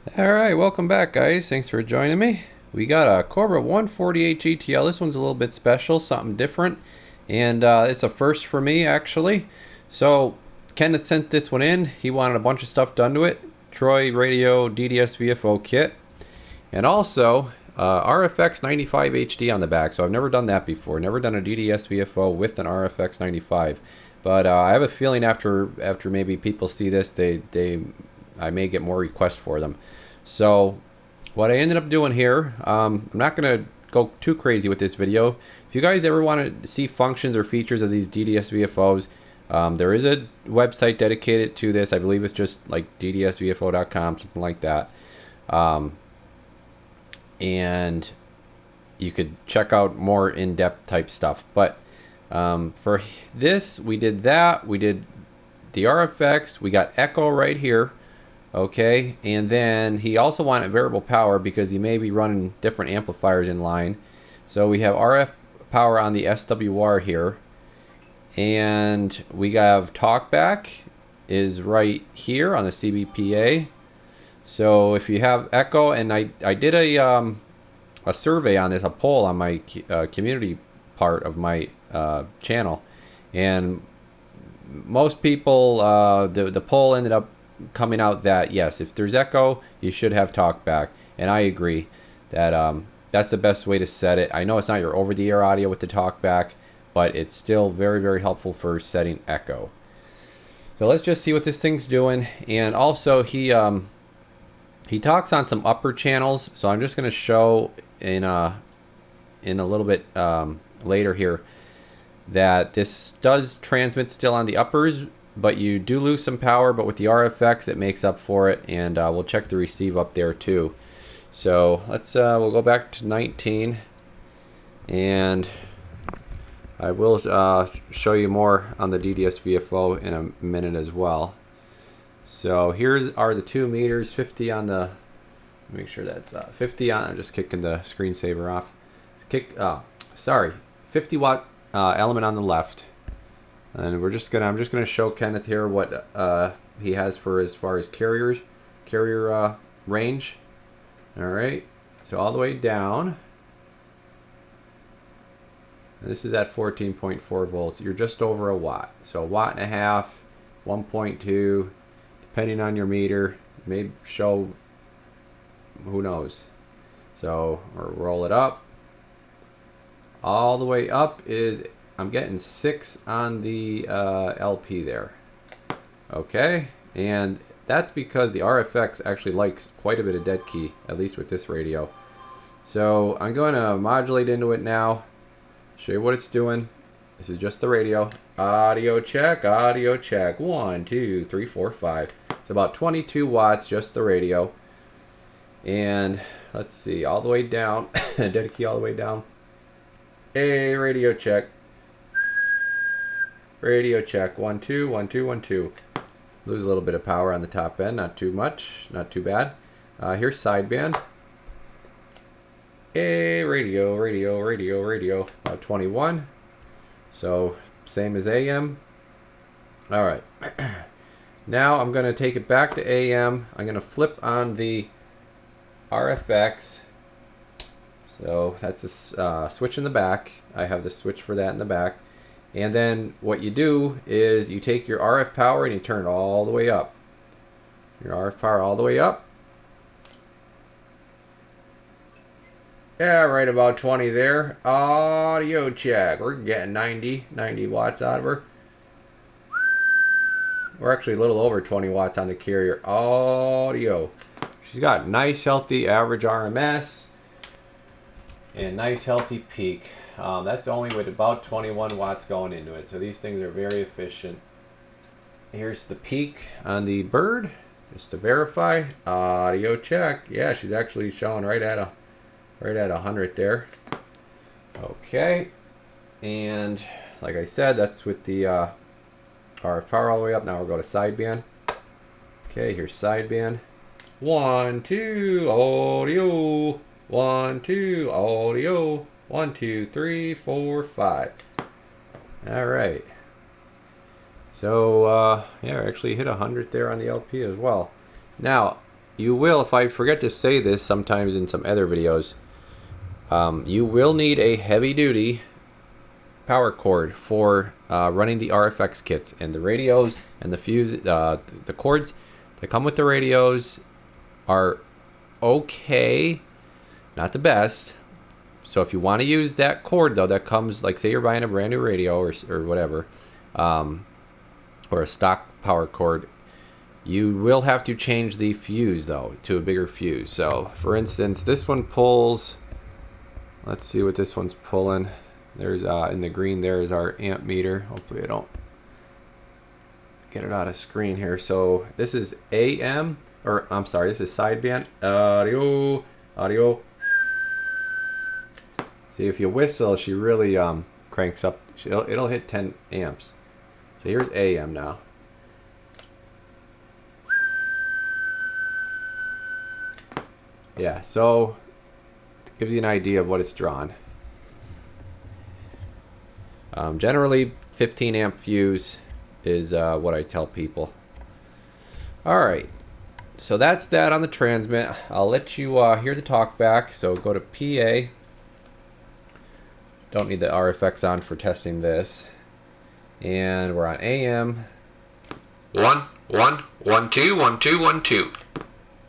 Alright, welcome back guys. Thanks for joining me. We got a Cobra 148 GTL. This one's a little bit special, something different. And it's a first for me actually. So Kenneth sent this one in. He wanted a bunch of stuff done to it. Troy Radio DDS-VFO kit. And also RFX95HD on the back. So I've never done that before. Never done a DDS-VFO with an RFX95. But I have a feeling after maybe people see this, I may get more requests for them. So what I ended up doing here, I'm not going to go too crazy with this video. If you guys ever want to see functions or features of these DDS-VFOs, there is a website dedicated to this. I believe it's just like ddsvfo.com, something like that. And you could check out more in-depth type stuff. But for this, we did that. We did the RFX. We got echo right here. Okay, and then he also wanted variable power because he may be running different amplifiers in line. So we have RF power on the SWR here. And we have Talkback is right here on the CBPA. So if you have echo, and I did a survey on this, a poll on my community part of my channel. And most people, the poll ended up coming out that yes, if there's echo, you should have Talkback, and I agree that that's the best way to set it. I know it's not your over-the-air audio with the Talkback, but it's still very, very helpful for setting echo. So let's just see what this thing's doing. And also he talks on some upper channels, so I'm just going to show in a little bit later here that this does transmit still on the uppers, but you do lose some power, but with the RFX it makes up for it. And we'll check the receive up there too. So let's we'll go back to 19, and I will show you more on the DDS-VFO in a minute as well. So here are the 2 meters, 50 on the, make sure that's 50 on, I'm just kicking the screensaver off. Sorry, 50 watt element on the left. And I'm just gonna show Kenneth here what he has for as far as carrier range. All right, so all the way down. And this is at 14.4 volts. You're just over a watt. So a watt and a half, 1.2, depending on your meter, may show, who knows. So or roll it up. All the way up is, I'm getting 6 on the LP there. Okay, and that's because the RFX actually likes quite a bit of dead key, at least with this radio. So I'm going to modulate into it now, show you what it's doing. This is just the radio. Audio check, 1, 2, 3, 4, 5. It's about 22 watts, just the radio. And let's see, all the way down, dead key all the way down. Hey, radio check. Radio check, 1, 2, 1, 2, 1, 2. Lose a little bit of power on the top end, not too much, not too bad. Here's sideband. Hey, radio, about 21. So same as AM. All right. Now I'm going to take it back to AM. I'm going to flip on the RFX. So that's the switch in the back. I have the switch for that in the back. And then what you do is you take your RF power and you turn it all the way up. Your RF power all the way up. Yeah, right about 20 there. Audio check. We're getting 90 watts out of her. We're actually a little over 20 watts on the carrier. Audio. She's got nice, healthy average RMS. And nice healthy peak. That's only with about 21 watts going into it. So these things are very efficient. Here's the peak on the bird, just to verify. Audio check. Yeah, she's actually showing right at 100 there. Okay, and like I said, that's with the RF power all the way up. Now we'll go to sideband. Okay, here's sideband. 1, 2, audio. 1, 2, audio. 1, 2, 3, 4, 5. All right. So yeah, I actually hit 100 there on the LP as well. Now, you will, if I forget to say this sometimes in some other videos, you will need a heavy-duty power cord for running the RFX kits, and the radios and the fuse, the cords that come with the radios are okay, not the best. So if you want to use that cord though, that comes, like say you're buying a brand new radio or whatever, or a stock power cord, you will have to change the fuse though to a bigger fuse. So for instance, this one pulls, let's see what this one's pulling. There's in the green there is our amp meter. Hopefully I don't get it out of screen here. So this is AM, or I'm sorry, this is sideband audio. See, if you whistle, she really cranks up. It'll hit 10 amps. So here's AM now. Yeah, so it gives you an idea of what it's drawn. Generally, 15 amp fuse is what I tell people. All right, so that's that on the transmit. I'll let you hear the talkback. So go to PA. Don't need the RFX on for testing this. And we're on AM. 1 1 1 2 1 2 1 2.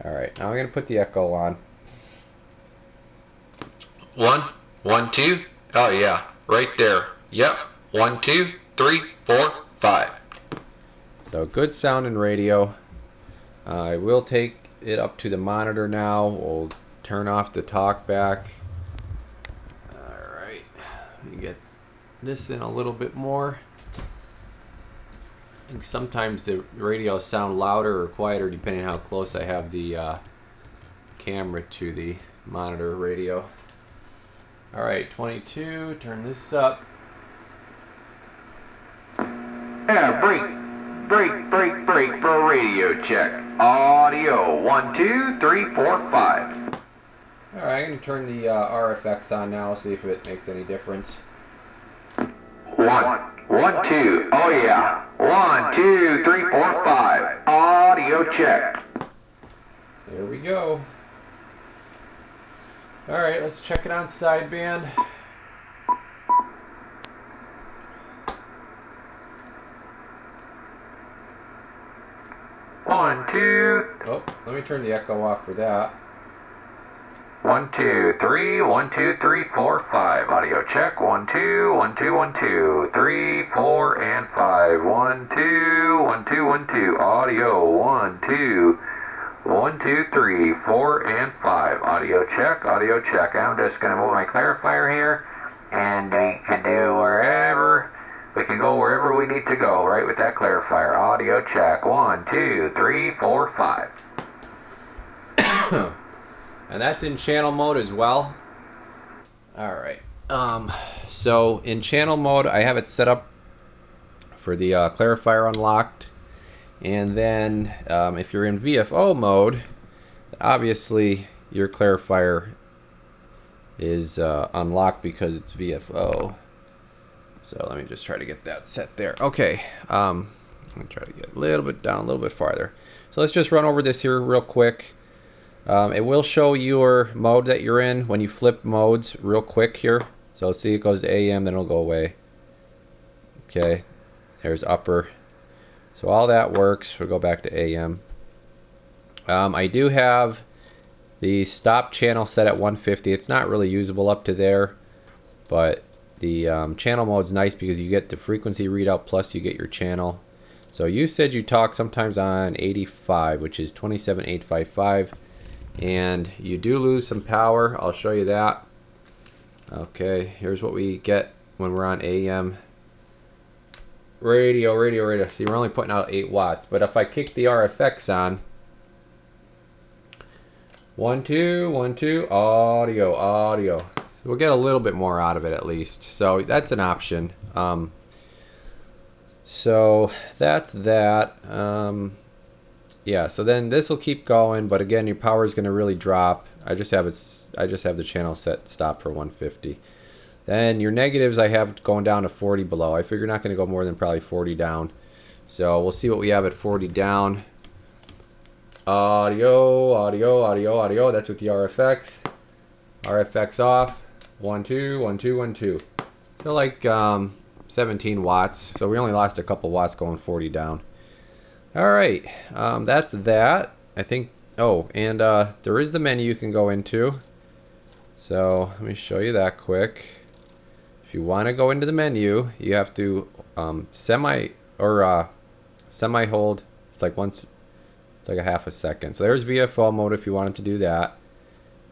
All right, now I'm gonna put the echo on. 1 1 2. Oh yeah, right there. Yep. 1 2 3 4 5. So good sound in radio. I will take it up to the monitor now. We'll turn off the talkback. All right, let me get this in a little bit more. I think sometimes the radios sound louder or quieter depending on how close I have the camera to the monitor radio. All right, 22, turn this up. Yeah, break for a radio check. Audio 1 2 3 4 5. All right, I'm gonna turn the RFX on now, see if it makes any difference. 1 1 2. Oh yeah. 1 2 3 4 5. Audio check. There we go. All right, let's check it on sideband. One, two. Oh, let me turn the echo off for that. 1 2 3 1 2 3 4 5. Audio check. 1 2 1 2 1 2 3 4 and 5. 1 2 1 2 1 2. Audio 1 2 1 2 3 4 and 5. Audio check. Audio check. I'm just gonna move my clarifier here, and we can do wherever. We can go wherever we need to go, right, with that clarifier. Audio check. 1 2 3 4 5. And that's in channel mode as well. All right. So in channel mode, I have it set up for the clarifier unlocked. And then if you're in VFO mode, obviously your clarifier is unlocked because it's VFO. So let me just try to get that set there. Okay. Let me try to get a little bit down, a little bit farther. So let's just run over this here real quick. It will show your mode that you're in when you flip modes real quick here. So see, it goes to AM, then it'll go away. Okay, there's upper. So all that works. We'll go back to AM. I do have the stop channel set at 150. It's not really usable up to there, but the channel mode's nice because you get the frequency readout plus you get your channel. So you said you talk sometimes on 85, which is 27855. And you do lose some power. I'll show you that. Okay, here's what we get when we're on AM. Radio. See, we're only putting out 8 watts. But if I kick the RFX on, 1 2 1 2, audio. We'll get a little bit more out of it at least. So that's an option. So that's that. Yeah, so then this will keep going, but again, your power is going to really drop. I just have the channel set stop for 150. Then your negatives I have going down to 40 below. I figure you're not going to go more than probably 40 down. So we'll see what we have at 40 down. Audio, audio, audio, audio. That's with the RFX. RFX off. 1 2 1 2 1 2. So like 17 watts. So we only lost a couple watts going 40 down. All right, that's that. I think. Oh, and there is the menu you can go into. So let me show you that quick. If you want to go into the menu, you have to semi hold. It's like once. It's like a half a second. So there's VFO mode if you wanted to do that.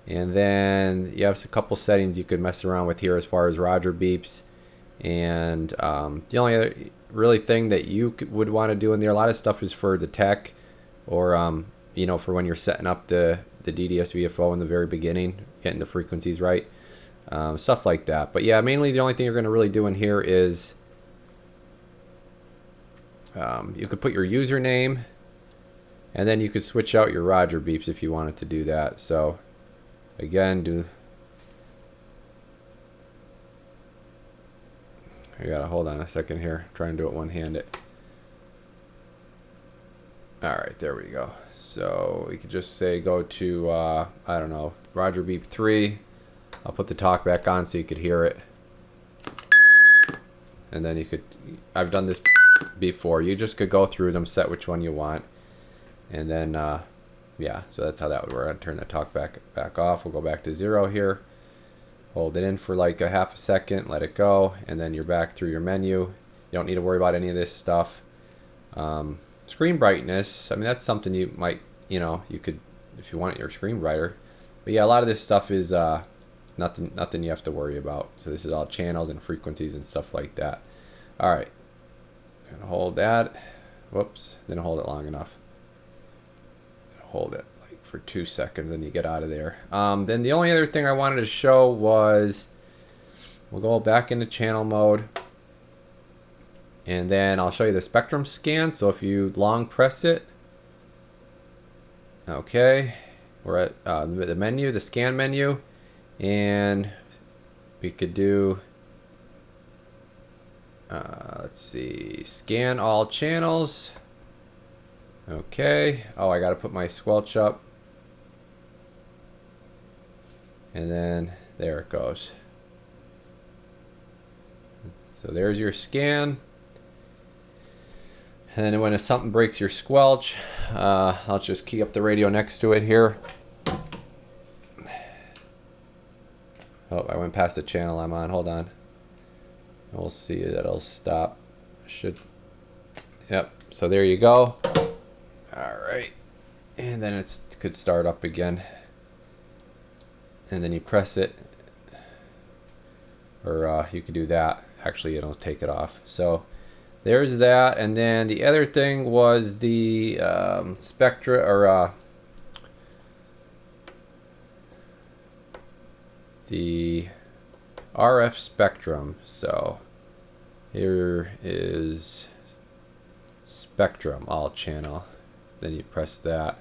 And then you have a couple settings you could mess around with here as far as Roger beeps. And the only other really thing that you would want to do in there, a lot of stuff is for the tech, or you know, for when you're setting up the DDS-VFO in the very beginning, getting the frequencies right, stuff like that. But yeah, mainly the only thing you're going to really do in here is you could put your username, and then you could switch out your Roger beeps if you wanted to do that. So again, I gotta hold on a second here. Try and do it one-handed. All right, there we go. So we could just say go to I don't know, Roger beep 3. I'll put the Talkback on so you could hear it. And then you could, I've done this before. You just could go through them, set which one you want, and then yeah. So that's how that would work. I'd turn the Talkback back off. We'll go back to 0 here. Hold it in for like a half a second, let it go, and then you're back through your menu. You don't need to worry about any of this stuff. Screen brightness, I mean, that's something you might, you know, you could, if you want your screen brighter. But yeah, a lot of this stuff is nothing you have to worry about. So this is all channels and frequencies and stuff like that. All right, gonna hold that. Whoops, didn't hold it long enough. Hold it like for 2 seconds and you get out of there. Then the only other thing I wanted to show was, we'll go back into channel mode, and then I'll show you the spectrum scan. So if you long press it, okay, we're at the menu, the scan menu, and we could do let's see, scan all channels. Okay. Oh, I got to put my squelch up. And then there it goes. So there's your scan. And then when something breaks your squelch, I'll just key up the radio next to it here. Oh, I went past the channel I'm on. Hold on. We'll see it. It'll stop. Should. Yep. So there you go. All right. And then it could start up again. And then you press it. Or you could do that. Actually, it'll take it off. So there's that. And then the other thing was the spectra, or the RF spectrum. So here is spectrum, all channel. Then you press that,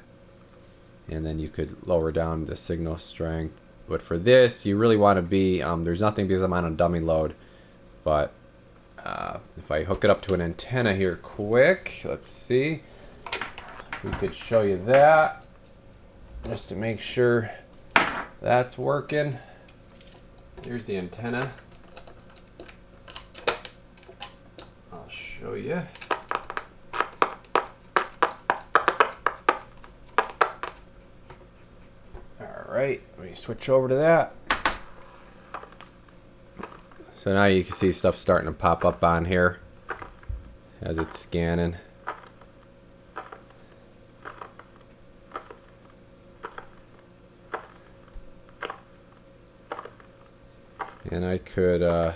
and then you could lower down the signal strength. But for this, you really want to be, there's nothing because I'm on a dummy load. But if I hook it up to an antenna here quick, let's see. We could show you that just to make sure that's working. Here's the antenna. I'll show you. Alright, let me switch over to that. So now you can see stuff starting to pop up on here as it's scanning. And I could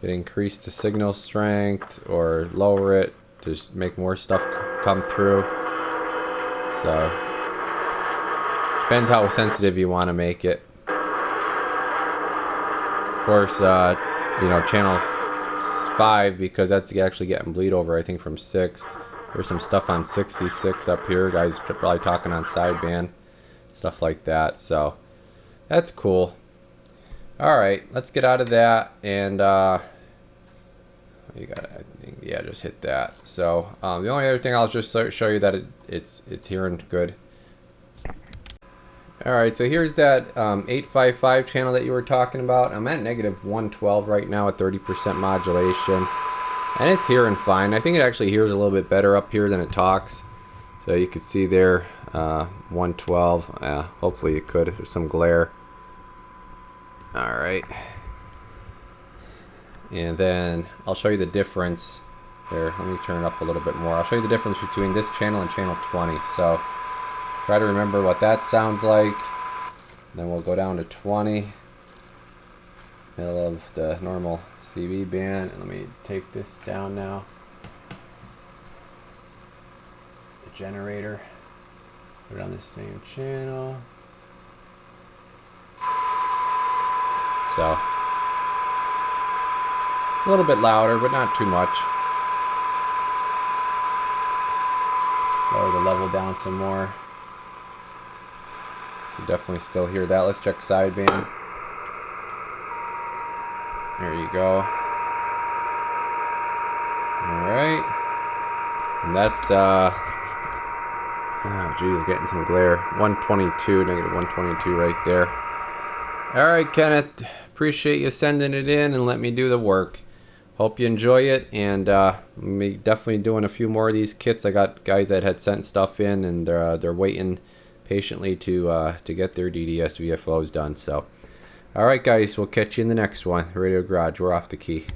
increase the signal strength or lower it to just make more stuff come through. So depends how sensitive you want to make it. Of course, you know, channel 5, because that's actually getting bleed over, I think, from 6. There's some stuff on 66 up here. Guys probably talking on sideband, stuff like that. So that's cool. All right, let's get out of that, and You got, I think, yeah, just hit that. So the only other thing I'll just show you that it's hearing good. All right, so here's that 855 channel that you were talking about. I'm at negative 112 right now at 30% modulation, and it's hearing fine. I think it actually hears a little bit better up here than it talks. So you can see there, 112. Hopefully it could. There's some glare. All right. And then I'll show you the difference. Here, let me turn it up a little bit more. I'll show you the difference between this channel and channel 20. So try to remember what that sounds like. Then we'll go down to 20. Middle of the normal CV band. And let me take this down now. The generator. Put it on the same channel. So a little bit louder, but not too much. Lower the level down some more. You definitely still hear that. Let's check sideband. There you go. Alright. And that's, oh geez, getting some glare. 122, negative 122 right there. Alright, Kenneth. Appreciate you sending it in and let me do the work. Hope you enjoy it, and I'm definitely doing a few more of these kits. I got guys that had sent stuff in, and they're waiting patiently to get their DDS-VFOs done. So, all right, guys, we'll catch you in the next one. Radio Garage, we're off the key.